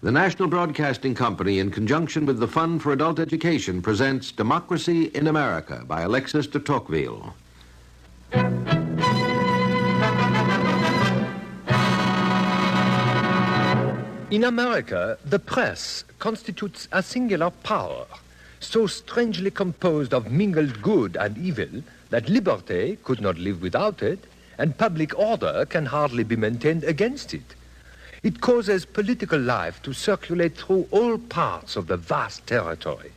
The National Broadcasting Company, in conjunction with the Fund for Adult Education, presents Democracy in America by Alexis de Tocqueville. In America, the press constitutes a singular power, so strangely composed of mingled good and evil that liberty could not live without it, and public order can hardly be maintained against it. It causes political life to circulate through all parts of the vast territory.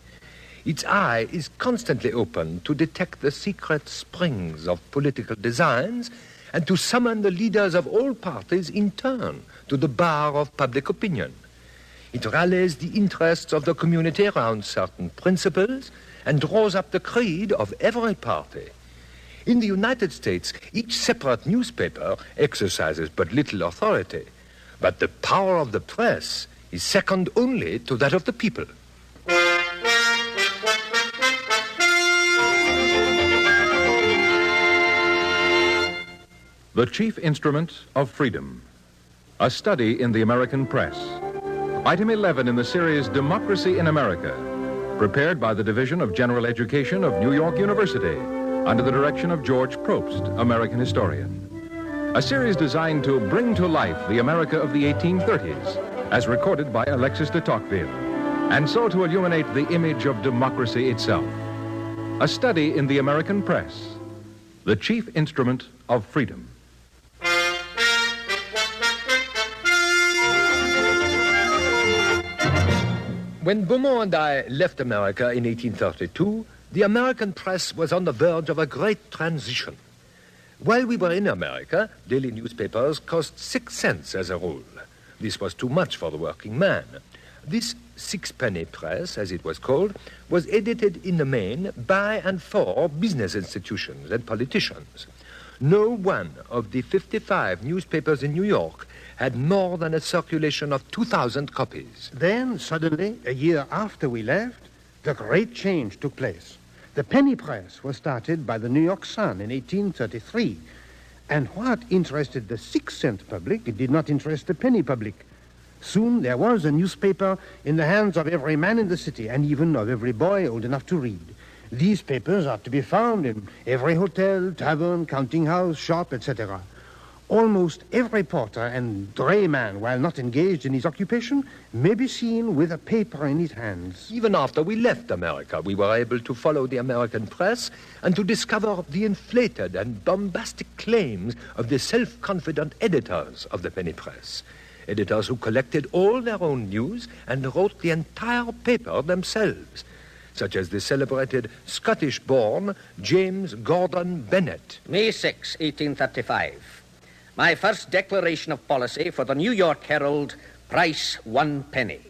Its eye is constantly open to detect the secret springs of political designs and to summon the leaders of all parties in turn to the bar of public opinion. It rallies the interests of the community around certain principles and draws up the creed of every party. In the United States, each separate newspaper exercises but little authority, but the power of the press is second only to that of the people. The Chief Instrument of Freedom, a study in the American press. Item 11 in the series Democracy in America, prepared by the Division of General Education of New York University, under the direction of George Probst, American historian. A series designed to bring to life the America of the 1830s, as recorded by Alexis de Tocqueville, and so to illuminate the image of democracy itself. A study in the American press, the chief instrument of freedom. When Beaumont and I left America in 1832, the American press was on the verge of a great transition. While we were in America, daily newspapers cost 6 cents as a rule. This was too much for the working man. This sixpenny press, as it was called, was edited in the main by and for business institutions and politicians. No one of the 55 newspapers in New York had more than a circulation of 2,000 copies. Then, suddenly, a year after we left, the great change took place. The penny press was started by the New York Sun in 1833. And what interested the 6-cent public did not interest the penny public. Soon there was a newspaper in the hands of every man in the city, and even of every boy old enough to read. These papers are to be found in every hotel, tavern, counting house, shop, etc. Almost every porter and drayman, while not engaged in his occupation, may be seen with a paper in his hands. Even after we left America, we were able to follow the American press and to discover the inflated and bombastic claims of the self-confident editors of the penny press. Editors who collected all their own news and wrote the entire paper themselves, such as the celebrated Scottish-born James Gordon Bennett. May 6, 1835. My first declaration of policy for the New York Herald, price 1 penny.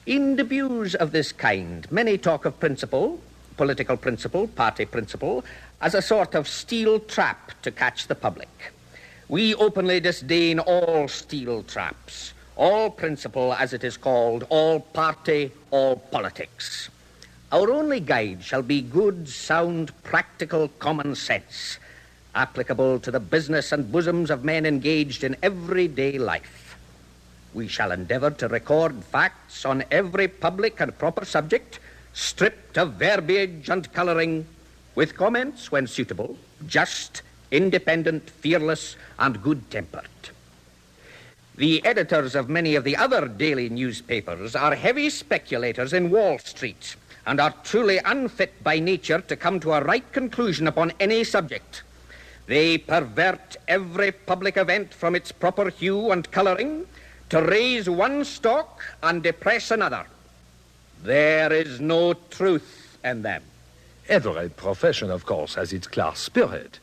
In debuts of this kind, many talk of principle, political principle, party principle, as a sort of steel trap to catch the public. We openly disdain all steel traps, all principle, as it is called, all party, all politics. Our only guide shall be good, sound, practical common sense, applicable to the business and bosoms of men engaged in everyday life. We shall endeavor to record facts on every public and proper subject, stripped of verbiage and coloring, with comments when suitable, just, independent, fearless, and good-tempered. The editors of many of the other daily newspapers are heavy speculators in Wall Street and are truly unfit by nature to come to a right conclusion upon any subject. They pervert every public event from its proper hue and coloring to raise one stock and depress another. There is no truth in them. Every profession, of course, has its class spirit.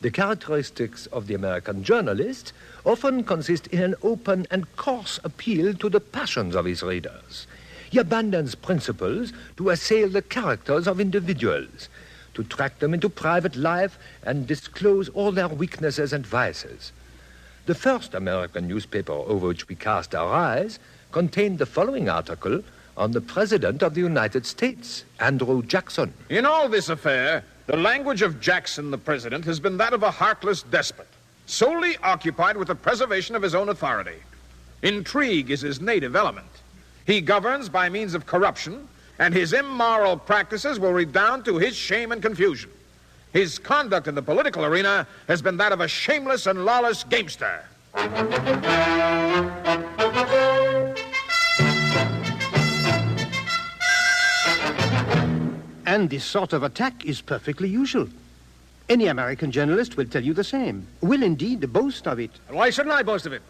The characteristics of the American journalist often consist in an open and coarse appeal to the passions of his readers. He abandons principles to assail the characters of individuals, to track them into private life and disclose all their weaknesses and vices. The first American newspaper over which we cast our eyes contained the following article on the President of the United States, Andrew Jackson. In all this affair, the language of Jackson, the President, has been that of a heartless despot, solely occupied with the preservation of his own authority. Intrigue is his native element. He governs by means of corruption, and his immoral practices will redound to his shame and confusion. His conduct in the political arena has been that of a shameless and lawless gamester. And this sort of attack is perfectly usual. Any American journalist will tell you the same, will indeed boast of it. And why shouldn't I boast of it?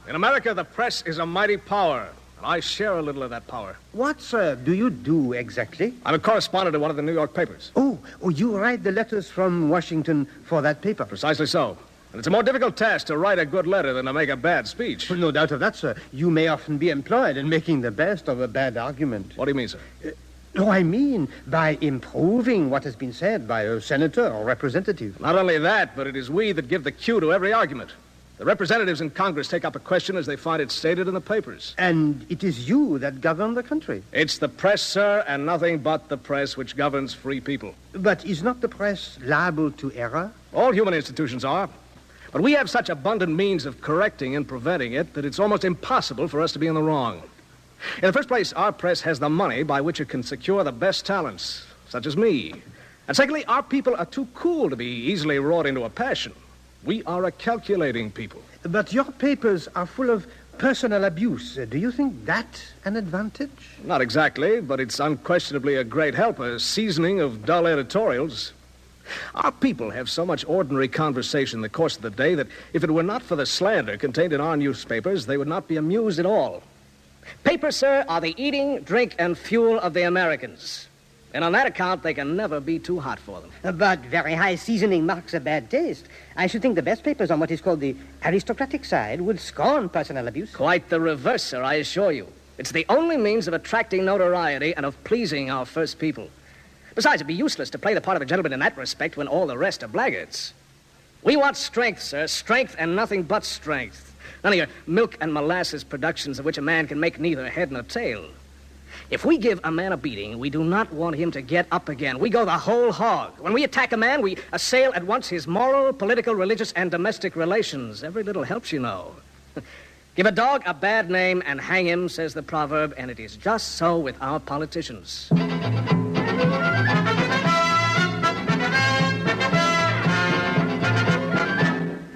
In America, the press is a mighty power, and I share a little of that power. What, sir, do you do exactly? I'm a correspondent of one of the New York papers. Oh, you write the letters from Washington for that paper? Precisely so. And it's a more difficult task to write a good letter than to make a bad speech. No doubt of that, sir. You may often be employed in making the best of a bad argument. What do you mean, sir? No, I mean by improving what has been said by a senator or representative. Not only that, but it is we that give the cue to every argument. The representatives in Congress take up a question as they find it stated in the papers. And it is you that govern the country. It's the press, sir, and nothing but the press which governs free people. But is not the press liable to error? All human institutions are. But we have such abundant means of correcting and preventing it that it's almost impossible for us to be in the wrong. In the first place, our press has the money by which it can secure the best talents, such as me. And secondly, our people are too cool to be easily wrought into a passion. We are a calculating people. But your papers are full of personal abuse. Do you think that an advantage? Not exactly, but it's unquestionably a great help, a seasoning of dull editorials. Our people have so much ordinary conversation in the course of the day that if it were not for the slander contained in our newspapers, they would not be amused at all. Papers, sir, are the eating, drink, and fuel of the Americans. And on that account, they can never be too hot for them. But very high seasoning marks a bad taste. I should think the best papers on what is called the aristocratic side would scorn personal abuse. Quite the reverse, sir, I assure you. It's the only means of attracting notoriety and of pleasing our first people. Besides, it'd be useless to play the part of a gentleman in that respect when all the rest are blackguards. We want strength, sir, strength and nothing but strength. None of your milk and molasses productions of which a man can make neither head nor tail. If we give a man a beating, we do not want him to get up again. We go the whole hog. When we attack a man, we assail at once his moral, political, religious, and domestic relations. Every little helps, you know. Give a dog a bad name and hang him, says the proverb, and it is just so with our politicians.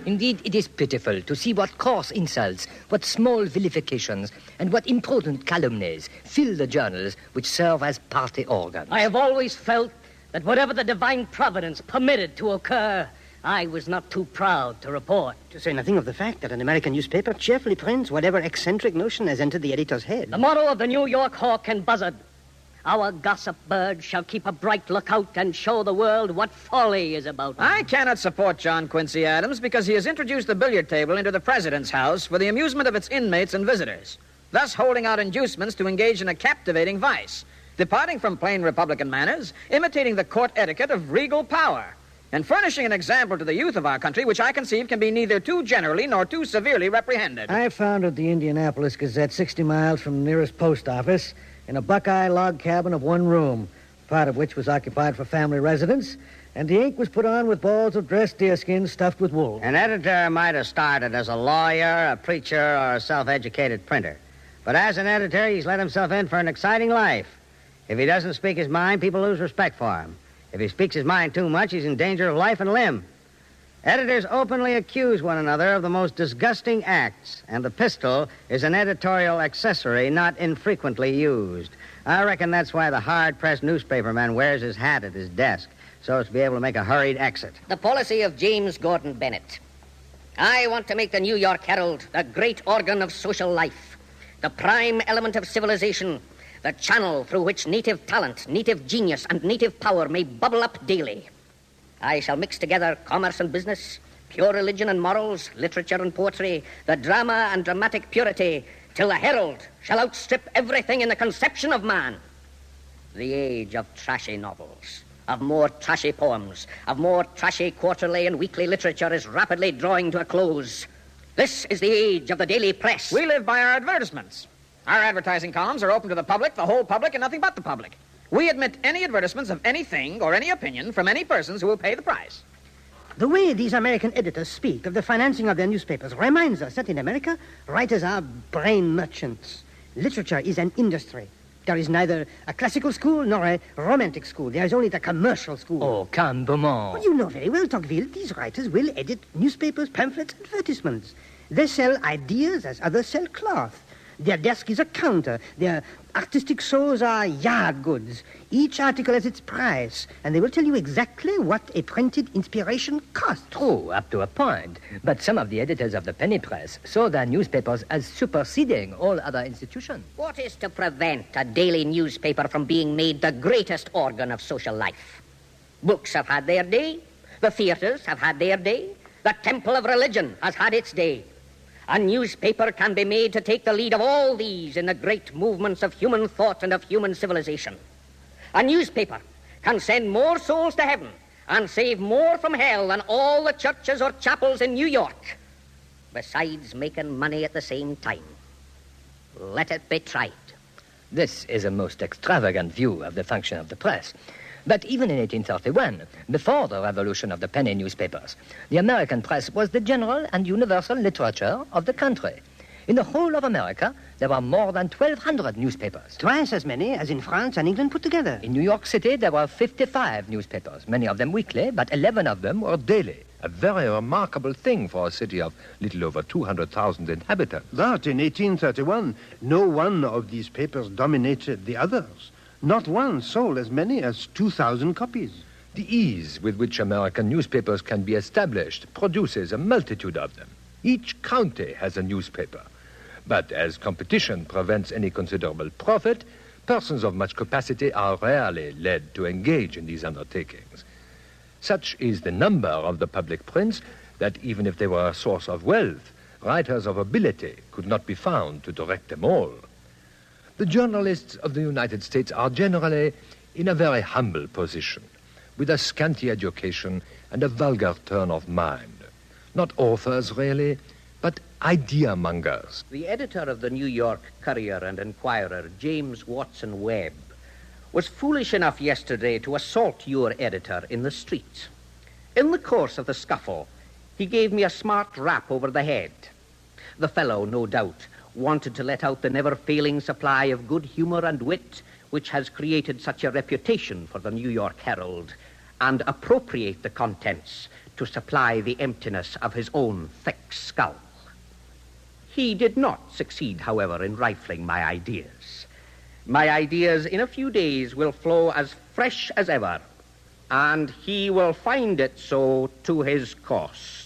Indeed, it is pitiful to see what coarse insults, what small vilifications, and what imprudent calumnies fill the journals which serve as party organs. I have always felt that whatever the divine providence permitted to occur, I was not too proud to report. To say nothing of the fact that an American newspaper cheerfully prints whatever eccentric notion has entered the editor's head. The motto of the New York Hawk and Buzzard: our gossip bird shall keep a bright lookout and show the world what folly is about. I cannot support John Quincy Adams because he has introduced the billiard table into the president's house for the amusement of its inmates and visitors, thus holding out inducements to engage in a captivating vice, departing from plain Republican manners, imitating the court etiquette of regal power, and furnishing an example to the youth of our country which I conceive can be neither too generally nor too severely reprehended. I founded the Indianapolis Gazette 60 miles from the nearest post office in a Buckeye log cabin of one room, part of which was occupied for family residence, and the ink was put on with balls of dressed deerskin stuffed with wool. An editor might have started as a lawyer, a preacher, or a self-educated printer. But as an editor, he's let himself in for an exciting life. If he doesn't speak his mind, people lose respect for him. If he speaks his mind too much, he's in danger of life and limb. Editors openly accuse one another of the most disgusting acts, and the pistol is an editorial accessory not infrequently used. I reckon that's why the hard-pressed newspaperman wears his hat at his desk, so as to be able to make a hurried exit. The policy of James Gordon Bennett. I want to make the New York Herald the great organ of social life, the prime element of civilization, the channel through which native talent, native genius, and native power may bubble up daily. I shall mix together commerce and business, pure religion and morals, literature and poetry, the drama and dramatic purity, till the Herald shall outstrip everything in the conception of man. The age of trashy novels, of more trashy poems, of more trashy quarterly and weekly literature is rapidly drawing to a close. This is the age of the daily press. We live by our advertisements. Our advertising columns are open to the public, the whole public, and nothing but the public. We admit any advertisements of anything or any opinion from any persons who will pay the price. The way these American editors speak of the financing of their newspapers reminds us that in America, writers are brain merchants. Literature is an industry. There is neither a classical school nor a romantic school. There is only the commercial school. Oh, calme, Beaumont. Well, you know very well, Tocqueville, these writers will edit newspapers, pamphlets, advertisements. They sell ideas as others sell cloth. Their desk is a counter. Their artistic souls are yard goods. Each article has its price, and they will tell you exactly what a printed inspiration costs. True, up to a point. But some of the editors of the penny press saw their newspapers as superseding all other institutions. What is to prevent a daily newspaper from being made the greatest organ of social life? Books have had their day. The theaters have had their day. The temple of religion has had its day. A newspaper can be made to take the lead of all these in the great movements of human thought and of human civilization. A newspaper can send more souls to heaven and save more from hell than all the churches or chapels in New York, besides making money at the same time. Let it be tried. This is a most extravagant view of the function of the press. But even in 1831, before the revolution of the penny newspapers, the American press was the general and universal literature of the country. In the whole of America, there were more than 1,200 newspapers. Twice as many as in France and England put together. In New York City, there were 55 newspapers, many of them weekly, but 11 of them were daily. A very remarkable thing for a city of little over 200,000 inhabitants. That, in 1831, no one of these papers dominated the others. Not one sold as many as 2,000 copies. The ease with which American newspapers can be established produces a multitude of them. Each county has a newspaper. But as competition prevents any considerable profit, persons of much capacity are rarely led to engage in these undertakings. Such is the number of the public prints that even if they were a source of wealth, writers of ability could not be found to direct them all. The journalists of the United States are generally in a very humble position, with a scanty education and a vulgar turn of mind. Not authors, really, but idea-mongers. The editor of the New York Courier and Enquirer, James Watson Webb, was foolish enough yesterday to assault your editor in the street. In the course of the scuffle, he gave me a smart rap over the head. The fellow, no doubt, wanted to let out the never-failing supply of good humor and wit which has created such a reputation for the New York Herald, and appropriate the contents to supply the emptiness of his own thick skull. He did not succeed, however, in rifling my ideas. My ideas in a few days will flow as fresh as ever, and he will find it so to his cost.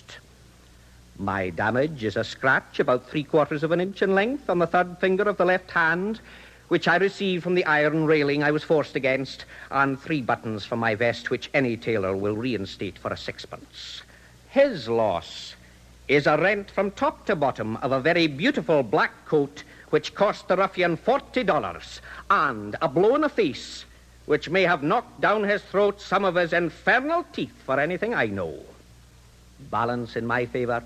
My damage is a scratch about 3/4 of an inch in length on the third finger of the left hand, which I received from the iron railing I was forced against, and 3 buttons from my vest, which any tailor will reinstate for a 6pence. His loss is a rent from top to bottom of a very beautiful black coat, which cost the ruffian $40, and a blow in the face, which may have knocked down his throat some of his infernal teeth for anything I know. Balance in my favor,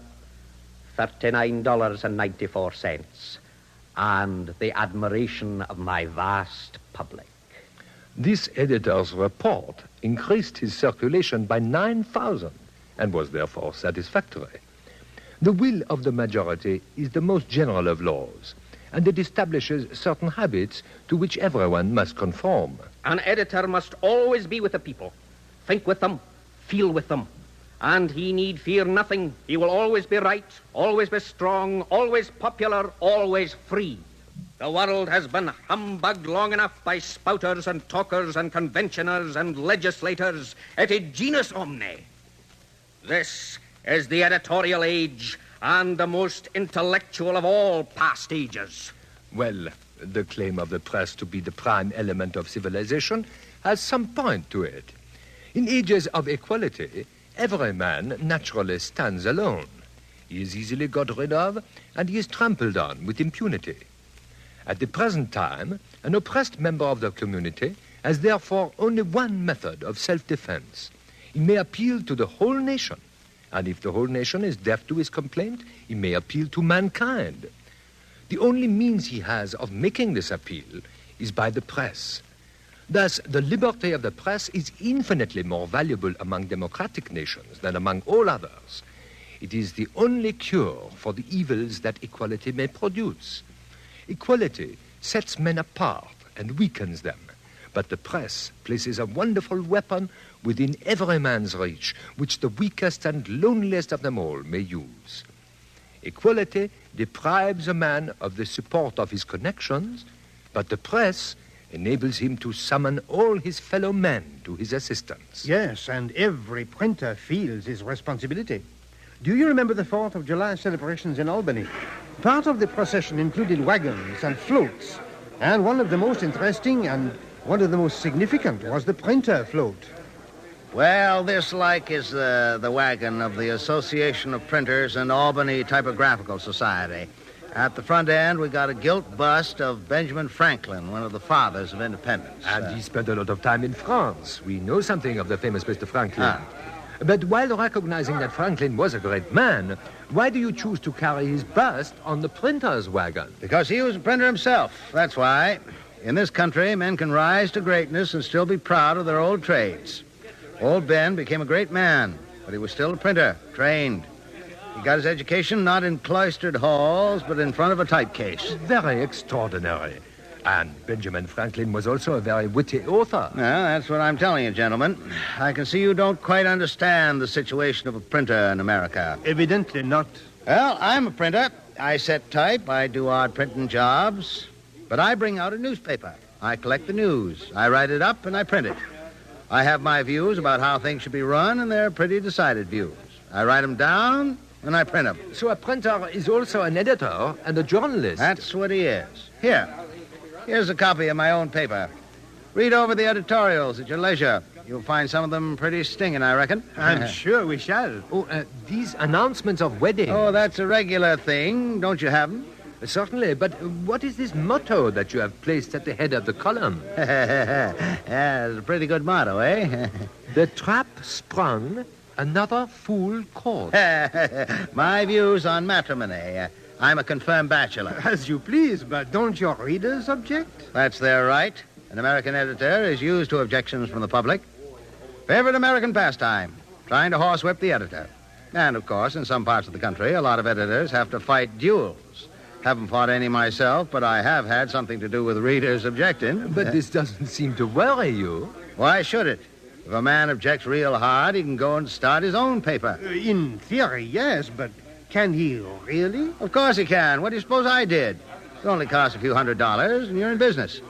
$39.94, and the admiration of my vast public. This editor's report increased his circulation by 9,000 and was therefore satisfactory. The will of the majority is the most general of laws, and it establishes certain habits to which everyone must conform. An editor must always be with the people, think with them, feel with them, and he need fear nothing. He will always be right, always be strong, always popular, always free. The world has been humbugged long enough by spouters and talkers and conventioners and legislators et genus omne. This is the editorial age, and the most intellectual of all past ages. Well, the claim of the press to be the prime element of civilization has some point to it. In ages of equality, every man naturally stands alone. He is easily got rid of, and he is trampled on with impunity. At the present time, an oppressed member of the community has therefore only one method of self-defense. He may appeal to the whole nation, and if the whole nation is deaf to his complaint, he may appeal to mankind. The only means he has of making this appeal is by the press. Thus, the liberty of the press is infinitely more valuable among democratic nations than among all others. It is the only cure for the evils that equality may produce. Equality sets men apart and weakens them, but the press places a wonderful weapon within every man's reach, which the weakest and loneliest of them all may use. Equality deprives a man of the support of his connections, but the press enables him to summon all his fellow men to his assistance. Yes, and every printer feels his responsibility. Do you remember the 4th of July celebrations in Albany? Part of the procession included wagons and floats, and one of the most interesting and one of the most significant was the printer float. Well, this like is the wagon of the Association of Printers and Albany Typographical Society. At the front end, we got a gilt bust of Benjamin Franklin, one of the fathers of independence. And he spent a lot of time in France. We know something of the famous Mr. Franklin. But while recognizing that Franklin was a great man, why do you choose to carry his bust on the printer's wagon? Because he was a printer himself, that's why. In this country, men can rise to greatness and still be proud of their old trades. Old Ben became a great man, but he was still a printer, trained. He got his education not in cloistered halls, but in front of a typecase. Very extraordinary. And Benjamin Franklin was also a very witty author. Well, that's what I'm telling you, gentlemen. I can see you don't quite understand the situation of a printer in America. Evidently not. Well, I'm a printer. I set type. I do odd printing jobs. But I bring out a newspaper. I collect the news. I write it up and I print it. I have my views about how things should be run, and they're pretty decided views. I write them down and I print them. So a printer is also an editor and a journalist. That's what he is. Here's a copy of my own paper. Read over the editorials at your leisure. You'll find some of them pretty stinging, I reckon. I'm sure we shall. These announcements of weddings. Oh, that's a regular thing. Don't you have them? Certainly, but what is this motto that you have placed at the head of the column? Yeah, it's a pretty good motto, eh? The trap sprung, another fool caught. My views on matrimony. I'm a confirmed bachelor. As you please, but don't your readers object? That's their right. An American editor is used to objections from the public. Favorite American pastime, trying to horsewhip the editor. And, of course, in some parts of the country, a lot of editors have to fight duels. Haven't fought any myself, but I have had something to do with readers objecting. But this doesn't seem to worry you. Why should it? If a man objects real hard, he can go and start his own paper. In theory, yes, but can he really? Of course he can. What do you suppose I did? It only costs a few $100s, and you're in business.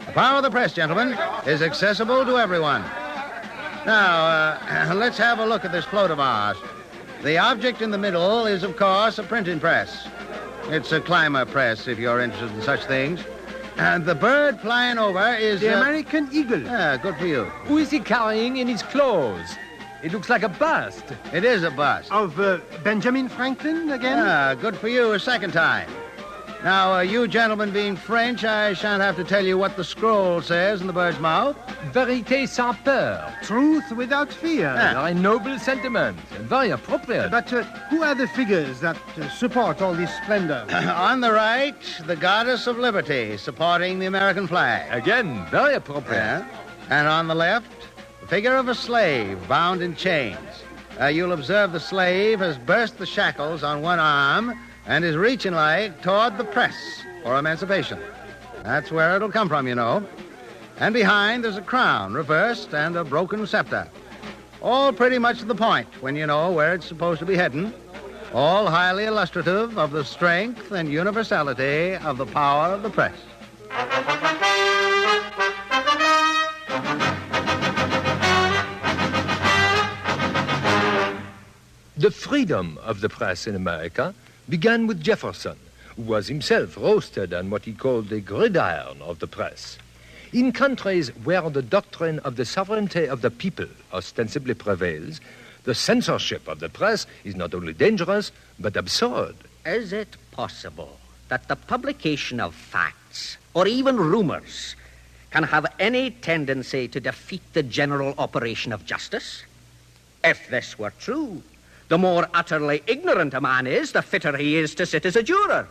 The power of the press, gentlemen, is accessible to everyone. Now, let's have a look at this float of ours. The object in the middle is, of course, a printing press. It's a climber press, if you're interested in such things. And the bird flying over is... The American eagle. Yeah, good for you. Who is he carrying in his clothes? It looks like a bust. It is a bust. Of Benjamin Franklin again? Yeah, good for you a second time. Now, you gentlemen being French, I shan't have to tell you what the scroll says in the bird's mouth. Vérité sans peur. Truth without fear. Very noble sentiment and very appropriate. But who are the figures that support all this splendor? On the right, the goddess of liberty supporting the American flag. Again, very appropriate. Yeah. And on the left, the figure of a slave bound in chains. You'll observe the slave has burst the shackles on one arm and is reaching like toward the press for emancipation. That's where it'll come from, you know. And behind there's a crown reversed and a broken scepter. All pretty much to the point when you know where it's supposed to be heading. All highly illustrative of the strength and universality of the power of the press. The freedom of the press in America began with Jefferson, who was himself roasted on what he called the gridiron of the press. In countries where the doctrine of the sovereignty of the people ostensibly prevails, the censorship of the press is not only dangerous, but absurd. Is it possible that the publication of facts, or even rumors, can have any tendency to defeat the general operation of justice? If this were true, the more utterly ignorant a man is, the fitter he is to sit as a juror.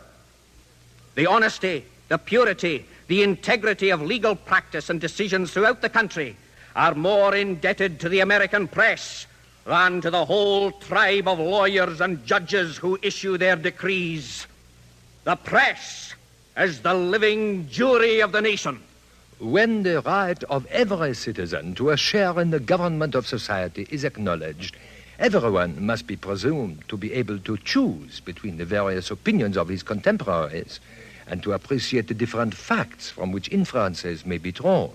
The honesty, the purity, the integrity of legal practice and decisions throughout the country are more indebted to the American press than to the whole tribe of lawyers and judges who issue their decrees. The press is the living jury of the nation. When the right of every citizen to a share in the government of society is acknowledged, everyone must be presumed to be able to choose between the various opinions of his contemporaries and to appreciate the different facts from which inferences may be drawn.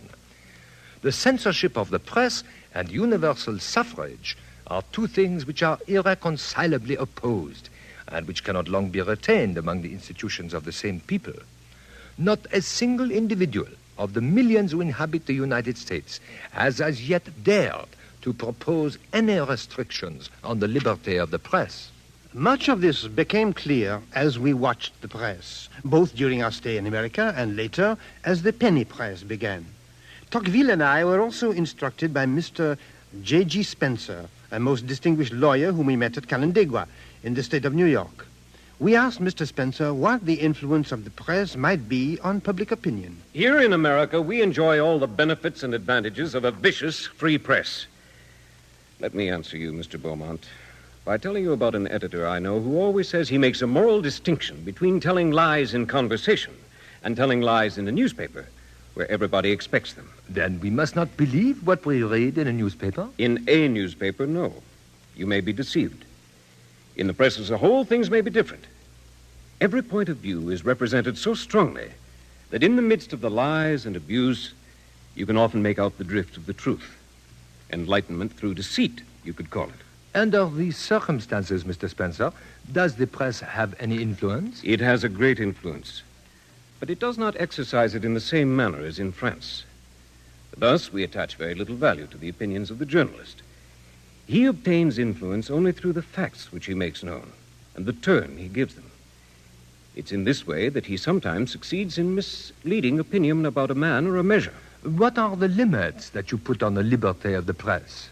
The censorship of the press and universal suffrage are two things which are irreconcilably opposed and which cannot long be retained among the institutions of the same people. Not a single individual of the millions who inhabit the United States has as yet dared to propose any restrictions on the liberty of the press. Much of this became clear as we watched the press, both during our stay in America and later as the penny press began. Tocqueville and I were also instructed by Mr. J.G. Spencer, a most distinguished lawyer whom we met at Canandaigua in the state of New York. We asked Mr. Spencer what the influence of the press might be on public opinion. Here in America, we enjoy all the benefits and advantages of a vicious free press. Let me answer you, Mr. Beaumont, by telling you about an editor I know who always says he makes a moral distinction between telling lies in conversation and telling lies in the newspaper, where everybody expects them. Then we must not believe what we read in a newspaper? In a newspaper, no. You may be deceived. In the press as a whole, things may be different. Every point of view is represented so strongly that in the midst of the lies and abuse, you can often make out the drift of the truth. Enlightenment through deceit, you could call it. Under these circumstances, Mr. Spencer, does the press have any influence? It has a great influence, but it does not exercise it in the same manner as in France. Thus, we attach very little value to the opinions of the journalist. He obtains influence only through the facts which he makes known and the turn he gives them. It's in this way that he sometimes succeeds in misleading opinion about a man or a measure. What are the limits that you put on the liberty of the press?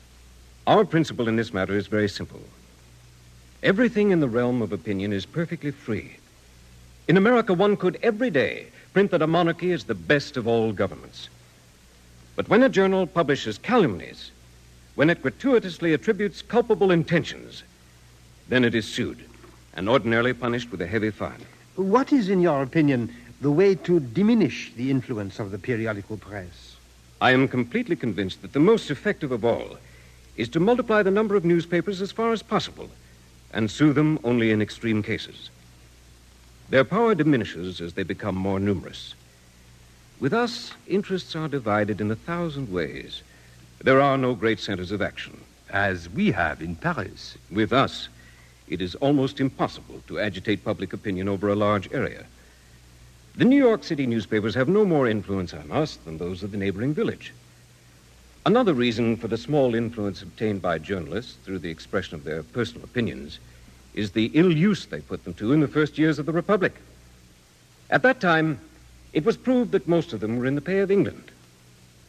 Our principle in this matter is very simple. Everything in the realm of opinion is perfectly free. In America, one could every day print that a monarchy is the best of all governments. But when a journal publishes calumnies, when it gratuitously attributes culpable intentions, then it is sued and ordinarily punished with a heavy fine. What is, in your opinion, the way to diminish the influence of the periodical press? I am completely convinced that the most effective of all is to multiply the number of newspapers as far as possible and sue them only in extreme cases. Their power diminishes as they become more numerous. With us, interests are divided in 1,000 ways. There are no great centers of action. As we have in Paris. With us, it is almost impossible to agitate public opinion over a large area. The New York City newspapers have no more influence on us than those of the neighboring village. Another reason for the small influence obtained by journalists through the expression of their personal opinions is the ill use they put them to in the first years of the Republic. At that time, it was proved that most of them were in the pay of England.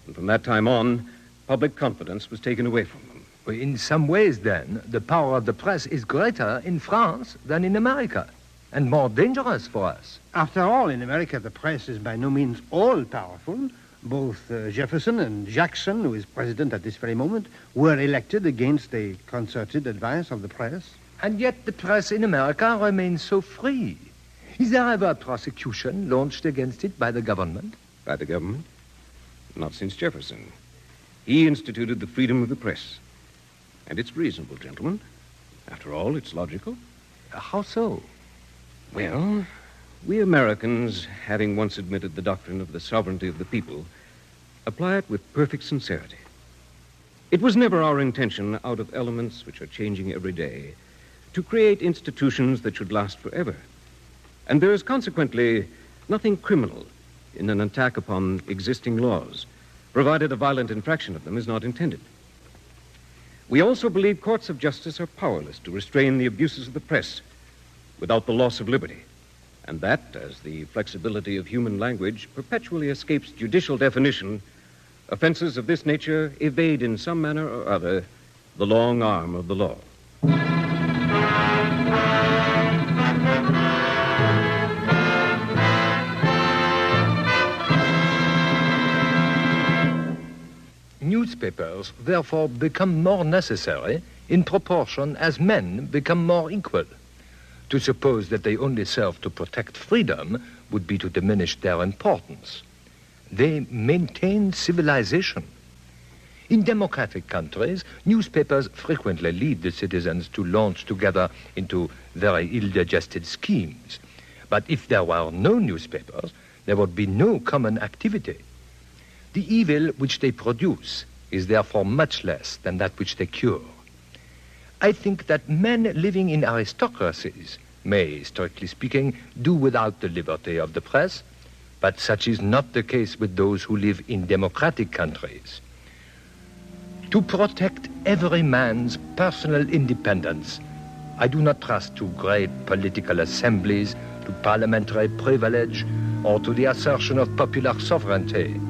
And from that time on, public confidence was taken away from them. In some ways, then, the power of the press is greater in France than in America, and more dangerous for us. After all, in America, the press is by no means all-powerful. Both Jefferson and Jackson, who is president at this very moment, were elected against the concerted advice of the press. And yet the press in America remains so free. Is there ever a prosecution launched against it by the government? By the government? Not since Jefferson. He instituted the freedom of the press. And it's reasonable, gentlemen. After all, it's logical. How so? Well, we Americans, having once admitted the doctrine of the sovereignty of the people, apply it with perfect sincerity. It was never our intention, out of elements which are changing every day, to create institutions that should last forever. And there is consequently nothing criminal in an attack upon existing laws, provided a violent infraction of them is not intended. We also believe courts of justice are powerless to restrain the abuses of the press without the loss of liberty, and that, as the flexibility of human language perpetually escapes judicial definition, offenses of this nature evade in some manner or other the long arm of the law. newspapers therefore become more necessary in proportion as men become more equal. To suppose that they only serve to protect freedom would be to diminish their importance. They maintain civilization. In democratic countries, newspapers frequently lead the citizens to launch together into very ill-digested schemes. But if there were no newspapers, there would be no common activity. The evil which they produce is therefore much less than that which they cure. I think that men living in aristocracies may, strictly speaking, do without the liberty of the press, but such is not the case with those who live in democratic countries. To protect every man's personal independence, I do not trust to great political assemblies, to parliamentary privilege, or to the assertion of popular sovereignty.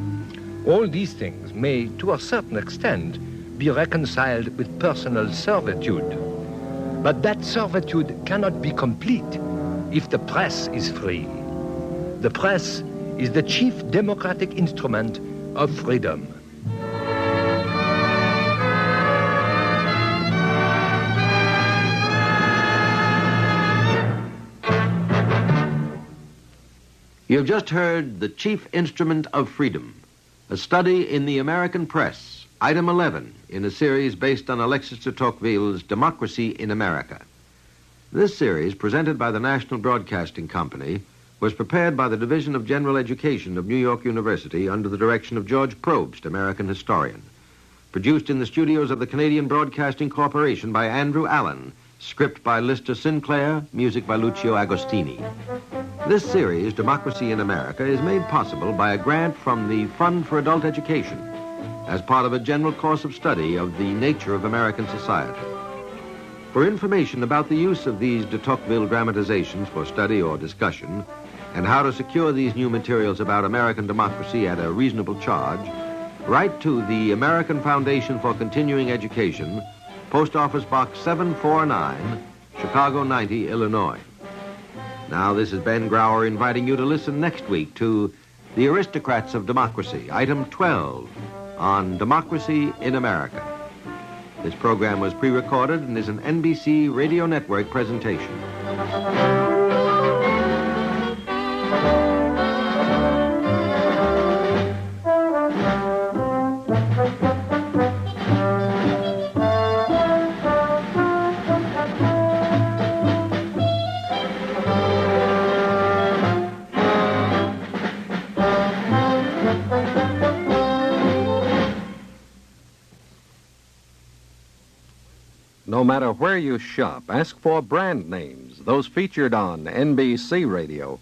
All these things may, to a certain extent, be reconciled with personal servitude. But that servitude cannot be complete if the press is free. The press is the chief democratic instrument of freedom. You've just heard The Chief Instrument of Freedom, a study in the American press, item 11, in a series based on Alexis de Tocqueville's Democracy in America. This series, presented by the National Broadcasting Company, was prepared by the Division of General Education of New York University under the direction of George Probst, American historian. Produced in the studios of the Canadian Broadcasting Corporation by Andrew Allen, script by Lister Sinclair, music by Lucio Agostini. This series, Democracy in America, is made possible by a grant from the Fund for Adult Education as part of a general course of study of the nature of American society. For information about the use of these de Tocqueville dramatizations for study or discussion, and how to secure these new materials about American democracy at a reasonable charge, write to the American Foundation for Continuing Education, Post Office Box 749, Chicago 90, Illinois. Now, this is Ben Grauer inviting you to listen next week to The Aristocrats of Democracy, item 12, on Democracy in America. This program was pre-recorded and is an NBC Radio Network presentation. No matter where you shop, ask for brand names, those featured on NBC Radio.